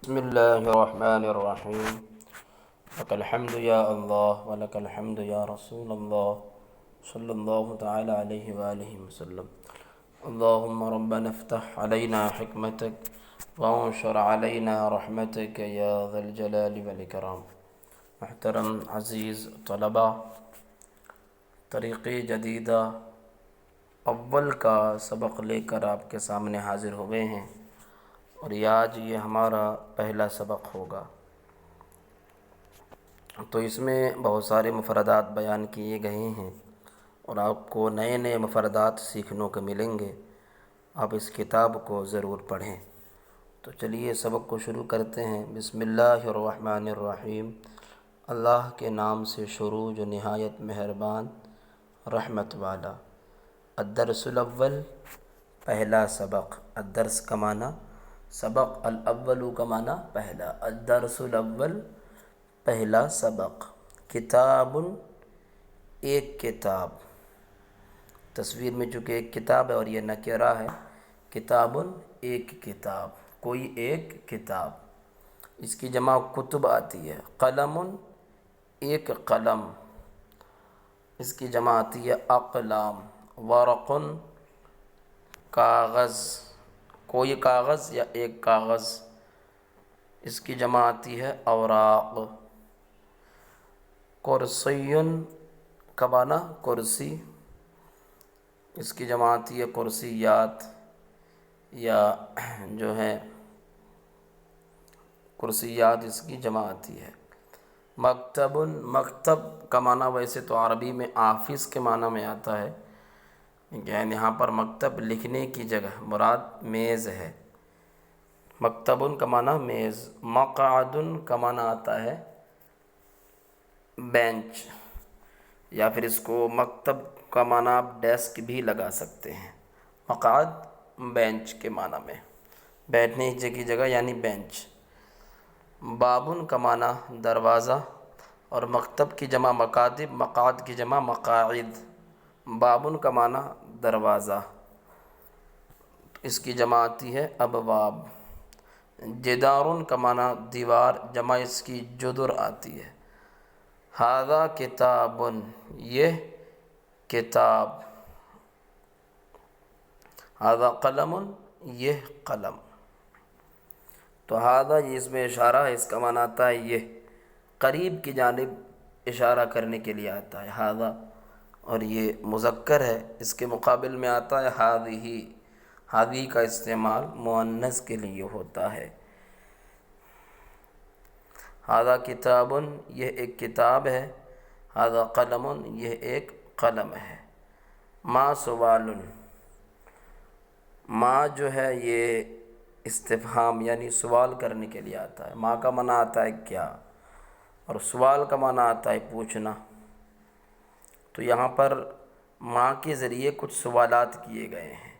بسم الله الرحمن الرحيم. لك الحمد يا الله ولك الحمد يا رسول الله صلى الله تعالى عليه وآله وسلم. اللهم ربنا افتح علينا حكمتك وانشر علينا رحمتك يا ذا الجلال والإكرام. محترم عزیز طلباء، طریق جدیدہ اول کا سبق لے کر آپ کے سامنے حاضر ہوئے ہیں، اور آج یہ ہمارا پہلا سبق ہوگا. تو اس میں بہت سارے مفردات بیان کیے گئے ہیں اور آپ کو نئے نئے مفردات سیکھنے کو ملیں گے. آپ اس کتاب کو ضرور پڑھیں. تو چلیے سبق کو شروع کرتے ہیں. بسم اللہ الرحمن الرحیم. اللہ کے نام سے شروع جو نہایت مہربان رحمت والا. الدرس الاول، پہلا سبق. الدرس کا معنی سبق، الاول کا معنی پہلا. الدرس الاول، پہلا سبق. کتاب، ایک کتاب. تصویر میں چونکہ ایک کتاب ہے اور یہ نکرہ ہے. کتاب، ایک کتاب، کوئی ایک کتاب. اس کی جمع کتب آتی ہے. قلم، ایک قلم. اس کی جمع آتی ہے اقلام. ورق، کاغذ، کوئی کاغذ یا ایک کاغذ. اس کی جمع آتی ہے اوراق. کرسی کا معنی کرسی. اس کی جمع آتی ہے کرسیات، یا جو ہے کرسیات اس کی جمع آتی ہے. مکتب، مکتب کا معنی ویسے تو عربی میں آفس کے معنی میں آتا ہے، یعنی یہاں پر مکتب لکھنے کی جگہ مراد میز ہے. مکتب کا معنی میز. مقعد کا معنی آتا ہے بینچ، یا پھر اس کو مکتب کا معنی آپ ڈیسک بھی لگا سکتے ہیں. مقعد بینچ کے معنی میں، بیٹھنے کی جگہ یعنی بینچ. بابن کا معنی دروازہ، اور مکتب کی جمع مکاتب، مقعد کی جمع مقاعد. بابن کا معنی دروازہ، اس کی جمع آتی ہے ابواب. جدار کا معنی دیوار، جمع اس کی جدر آتی ہے. ھذا کتاب، یہ کتاب. ھذا قلم، یہ قلم. تو ھذا یہ اس میں اشارہ ہے، اس کا معنی آتا ہے یہ، قریب کی جانب اشارہ کرنے کے لیے آتا ہے ھذا. اور یہ مذکر ہے، اس کے مقابل میں آتا ہے ھذہ. ھذہ کا استعمال مؤنث کے لیے ہوتا ہے. ھذا کتاب، یہ ایک کتاب ہے. ھذا قلم، یہ ایک قلم ہے. ما سوال، ما جو ہے یہ استفہام یعنی سوال کرنے کے لیے آتا ہے. ما کا معنی آتا ہے کیا، اور سوال کا معنی آتا ہے پوچھنا. تو یہاں پر ما کے ذریعے کچھ سوالات کیے گئے ہیں،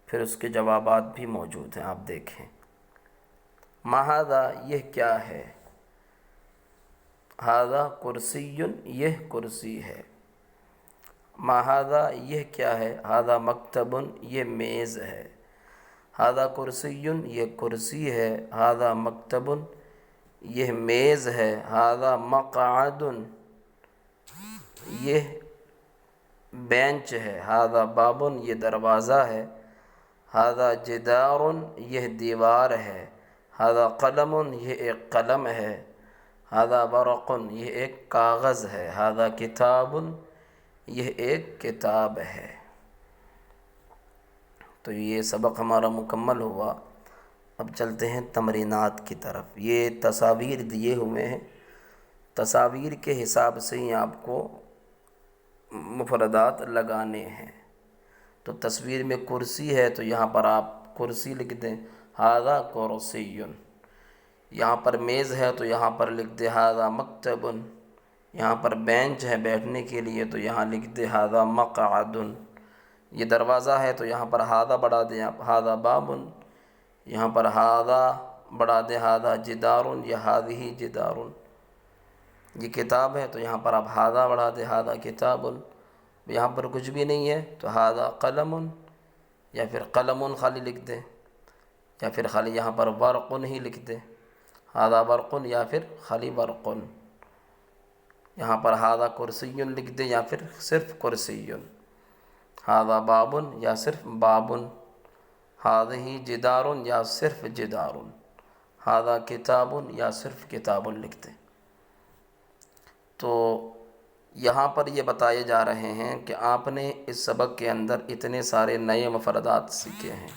پھر اس کے جوابات بھی موجود ہیں. آپ دیکھیں. ما ھذا، یہ کیا ہے. ھذا کرسی، یہ کرسی ہے. ما ھذا، یہ کیا ہے. ھذا مکتب، یہ میز ہے. ھذا کرسی، یہ کرسی ہے. ھذا مکتب، یہ میز ہے. ھذا مقعد، یہ بینچ ہے. ھذا باب، یہ دروازہ ہے. ھذا جدار، یہ دیوار ہے. ھذا قلم، یہ ایک قلم ہے. ھذا ورق، یہ ایک کاغذ ہے. ھذا کتاب، یہ ایک کتاب ہے. تو یہ سبق ہمارا مکمل ہوا. اب چلتے ہیں تمرینات کی طرف. یہ تصاویر دیے ہوئے ہیں، تصاویر کے حساب سے ہی آپ کو مفردات لگانے ہیں. تو تصویر میں کرسی ہے تو یہاں پر آپ کرسی لکھ دیں ھذا کرسی. یہاں پر میز ہے تو یہاں پر لکھ دیں ھذا مکتب. یہاں پر بینچ ہے بیٹھنے کے لیے تو یہاں لکھ دیں ھذا مقعد. یہ دروازہ ہے تو یہاں پر ھذا بڑھا دیں آپ ھذا باب. یہاں پر ھذا بڑھا دیں ھذا جدار یا ھذہ جدار. یہ کتاب ہے تو یہاں پر آپ ھذا بڑھا دیں ھذا کتاب. یہاں پر کچھ بھی نہیں ہے تو ھذا قلم، یا پھر قلم خالی لکھ دیں، یا پھر خالی یہاں پر ورق ہی لکھ دیں. ھذا برق یا پھر خلی برق، یہاں پر ھذا کرسی لکھ دیں یا پھر صرف کرسی، ھذا باب یا صرف باب، ھذہ جدار یا صرف جدار، ھذا کتاب یا صرف کتاب لکھ دیں۔ تو یہاں پر یہ بتائے جا رہے ہیں کہ آپ نے اس سبق کے اندر اتنے سارے نئے مفردات سیکھے ہیں،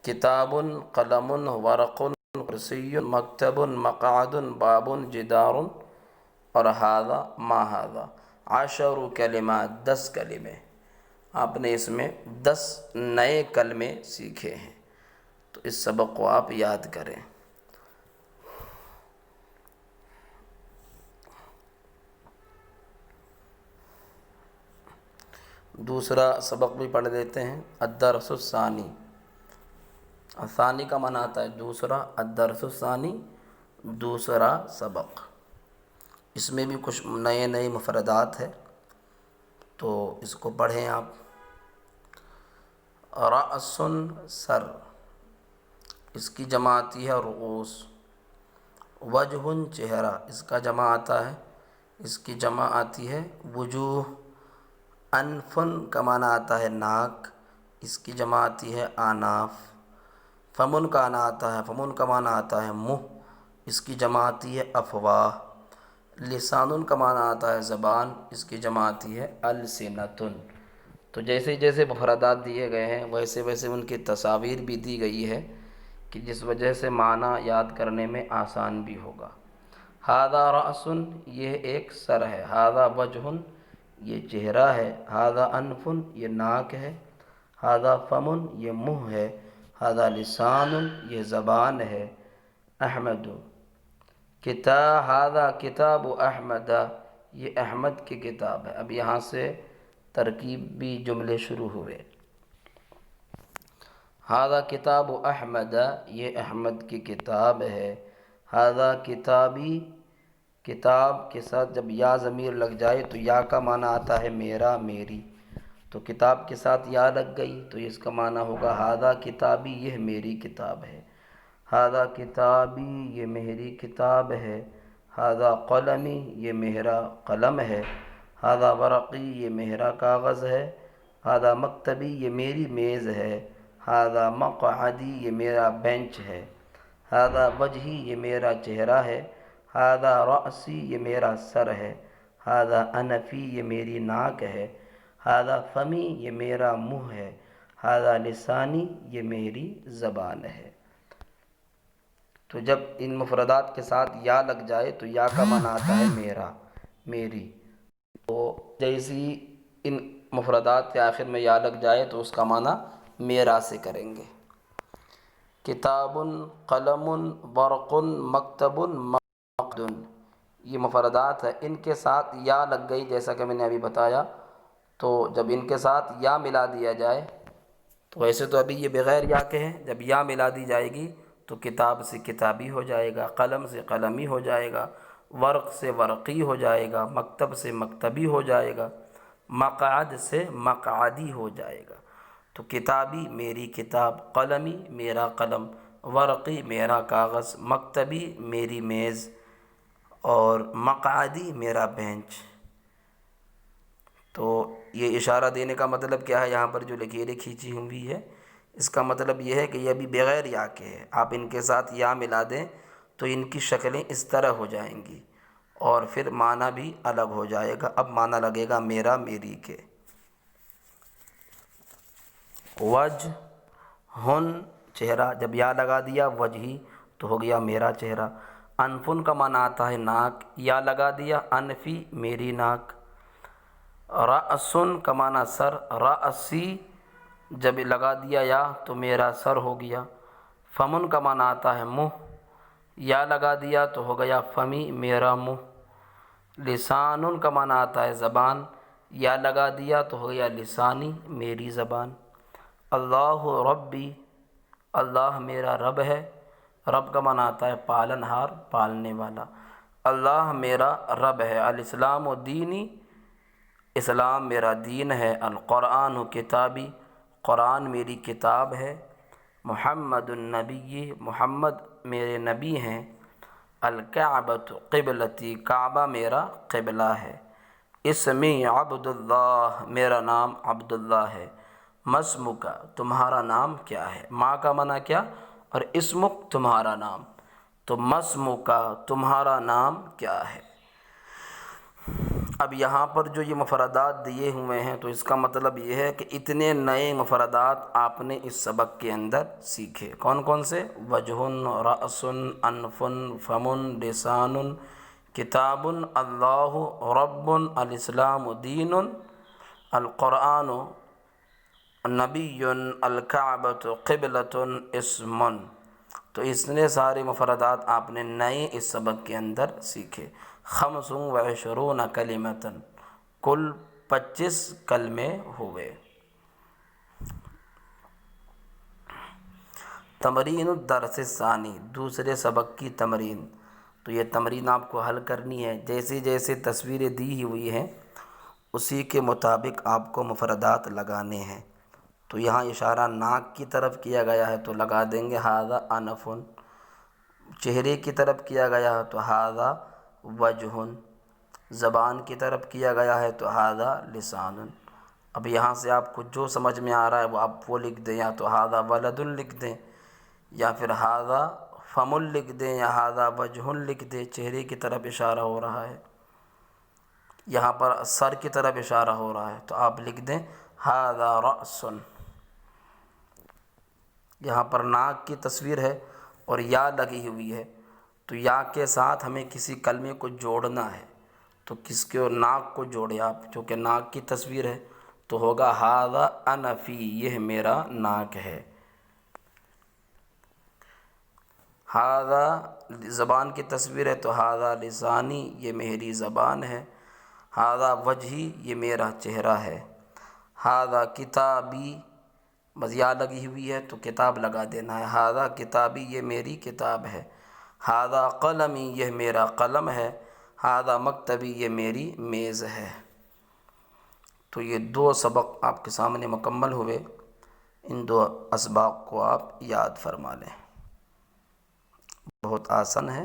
کتاب، قلم، ورق، کرسی، مکتب، مقعد، باب، جدار اور ھذا ما ھذا، 10 کلمات، 10 کلمے، آپ نے اس میں 10 نئے کلمے سیکھے ہیں۔ تو اس سبق کو آپ یاد کریں۔ دوسرا سبق بھی پڑھ لیتے ہیں، الدرس الثانی۔ الثانی کا معنی آتا ہے دوسرا، الدرس الثانی دوسرا سبق۔ اس میں بھی کچھ نئے نئے مفردات ہیں، تو اس کو پڑھیں آپ۔ رأس سر، اس کی جمع آتی ہے رؤوس۔ وجہ چہرہ، اس کا جمع آتا ہے، اس کی جمع آتی ہے وجوہ۔ انف کا معنی آتا ہے ناک، اس کی جمع آتی ہے آناف۔ فمن کا معنی آتا ہے، فمن کا معنی آتا ہے منہ، اس کی جمع آتی ہے افواہ۔ لسان کا معنی آتا ہے زبان، اس کی جمع آتی ہے السنۃ۔ تو جیسے جیسے مفردات دیے گئے ہیں ویسے ویسے ان کی تصاویر بھی دی گئی ہے کہ جس وجہ سے معنی یاد کرنے میں آسان بھی ہوگا۔ ھذا رأس، یہ ایک سر ہے۔ ھذا وجہ، یہ چہرہ ہے۔ ھذا انف، یہ ناک ہے۔ ھذا فم، یہ منہ ہے۔ ھذا لسان، یہ زبان ہے۔ احمد، ھذا کتاب احمد، یہ احمد کی کتاب ہے۔ اب یہاں سے ترکیبی جملے شروع ہوئے۔ ھذا کتاب احمد، یہ احمد کی کتاب ہے۔ ھذا کتابی، کتاب کے ساتھ جب یا ضمیر لگ جائے تو یا کا معنی آتا ہے میرا، میری۔ تو کتاب کے ساتھ یا لگ گئی تو اس کا معنی ہوگا ھذا کتابی، یہ میری کتاب ہے۔ ھذا کتابی، یہ میری کتاب ہے۔ ھذا قلمی، یہ میرا قلم ہے۔ ھذا ورقی، یہ میرا کاغذ ہے۔ ھذا مکتبی، یہ میری میز ہے۔ ھذا مقعدی، یہ میرا بینچ ہے۔ ھذا وجہی، یہ میرا چہرہ ہے۔ ھذا رأسی، یہ میرا سر ہے۔ ھذا انفی، یہ میری ناک ہے۔ ھذا فمی، یہ میرا منہ ہے۔ ھذا لسانی، یہ میری زبان ہے۔ تو جب ان مفردات کے ساتھ یا لگ جائے تو یا کا معنی آتا ہے میرا، میری۔ تو جیسی ان مفردات کے آخر میں یا لگ جائے تو اس کا معنی میرا سے کریں گے۔ کتاب، قلم، برق، مکتب، مقعد، یہ مفردات ہیں۔ ان کے ساتھ یا لگ گئی جیسا کہ میں نے ابھی بتایا، تو جب ان کے ساتھ یا ملا دیا جائے تو ویسے تو ابھی یہ بغیر یا کے ہیں، جب یا ملا دی جائے گی تو کتاب سے کتابی ہو جائے گا، قلم سے قلمی ہو جائے گا، ورق سے ورقی ہو جائے گا، مکتب سے مکتبی ہو جائے گا، مقعد سے مقعدی ہو جائے گا۔ تو کتابی میری کتاب، قلمی میرا قلم، ورقی میرا کاغذ، مکتبی میری میز اور مقعدی میرا بینچ۔ تو یہ اشارہ دینے کا مطلب کیا ہے؟ یہاں پر جو لکیریں کھینچی ہوئی ہے اس کا مطلب یہ ہے کہ یہ ابھی بغیر یا کے ہے۔ آپ ان کے ساتھ یا ملا دیں تو ان کی شکلیں اس طرح ہو جائیں گی اور پھر معنی بھی الگ ہو جائے گا۔ اب معنی لگے گا میرا، میری کے۔ وجہ، چہرہ، جب یا لگا دیا وجہی تو ہو گیا میرا چہرہ۔ انفن کا معنی آتا ہے ناک، یا لگا دیا انفی، میری ناک۔ رأسن کا معنی سر، رأسی جب لگا دیا یا تو میرا سر ہو گیا۔ فمن کا معنی آتا ہے منہ، یا لگا دیا تو ہو گیا فمی، میرا منہ۔ لسان کا معنی آتا ہے زبان، یا لگا دیا تو ہو گیا لسانی، میری زبان۔ اللہ ربی، اللہ میرا رب ہے، رب کا معنی آتا ہے پالن ہار، پالنے والا۔ اللہ میرا رب ہے۔ الاسلام و دینی، اسلام میرا دین ہے۔ القرآن و کتابی، قرآن میری کتاب ہے۔ محمد النبی، محمد میرے نبی ہیں۔ الکعبۃ قبلتی، کعبہ میرا قبلہ ہے۔ اسمی عبداللہ، میرا نام عبداللہ ہے۔ مسمک، تمہارا نام کیا ہے؟ ماں کا منع کیا، اور اسمک تمہارا نام، تو مسمک تمہارا نام کیا ہے۔ اب یہاں پر جو یہ مفردات دیے ہوئے ہیں تو اس کا مطلب یہ ہے کہ اتنے نئے مفردات آپ نے اس سبق کے اندر سیکھے۔ کون کون سے؟ وجہ، رأس، انف، فم، لسان، کتاب، اللہ، رب، الاسلام دین، القرآن نبی، الکعبۃ قبلۃ، اسم۔ تو اتنے سارے مفردات آپ نے نئے اس سبق کے اندر سیکھے۔ 25 کلمۃ، کل 25 کلمے ہوئے۔ تمرین الدرس الثانی، دوسرے سبق کی تمرین۔ تو یہ تمرین آپ کو حل کرنی ہے، جیسے جیسے تصویریں دی ہوئی ہیں اسی کے مطابق آپ کو مفردات لگانے ہیں۔ تو یہاں اشارہ ناک کی طرف کیا گیا ہے تو لگا دیں گے ھذا انف، چہرے کی طرف کیا گیا ہے تو ھذا وجہ، زبان کی طرف کیا گیا ہے تو ھذا لسان۔ اب یہاں سے آپ کو جو سمجھ میں آ رہا ہے وہ آپ وہ لکھ دیں، یا تو ھذا ولد لکھ دیں، یا پھر ھذا فم لکھ دیں، یا ھذا وجہ لکھ دیں۔ چہرے کی طرف اشارہ ہو رہا ہے، یہاں پر سر کی طرف اشارہ ہو رہا ہے تو آپ لکھ دیں ھذا رأس۔ یہاں پر ناک کی تصویر ہے اور یا لگی ہوئی ہے، تو یا کے ساتھ ہمیں کسی کلمے کو جوڑنا ہے، تو کس کے؟ ناک کو جوڑے آپ، چونکہ ناک کی تصویر ہے تو ہوگا ھذا انفی، یہ میرا ناک ہے۔ ھذا زبان کی تصویر ہے تو ھذا لسانی، یہ میری زبان ہے۔ ھذا وجہی، یہ میرا چہرہ ہے۔ ھذا کتابی، بس یا لگی ہوئی ہے تو کتاب لگا دینا ہے۔ ھذا کتابی، یہ میری کتاب ہے۔ ھذا قلمی، یہ میرا قلم ہے۔ ھذا مکتبی، یہ میری میز ہے۔ تو یہ 2 سبق آپ کے سامنے مکمل ہوئے، ان 2 اسباق کو آپ یاد فرما لیں، بہت آسان ہے۔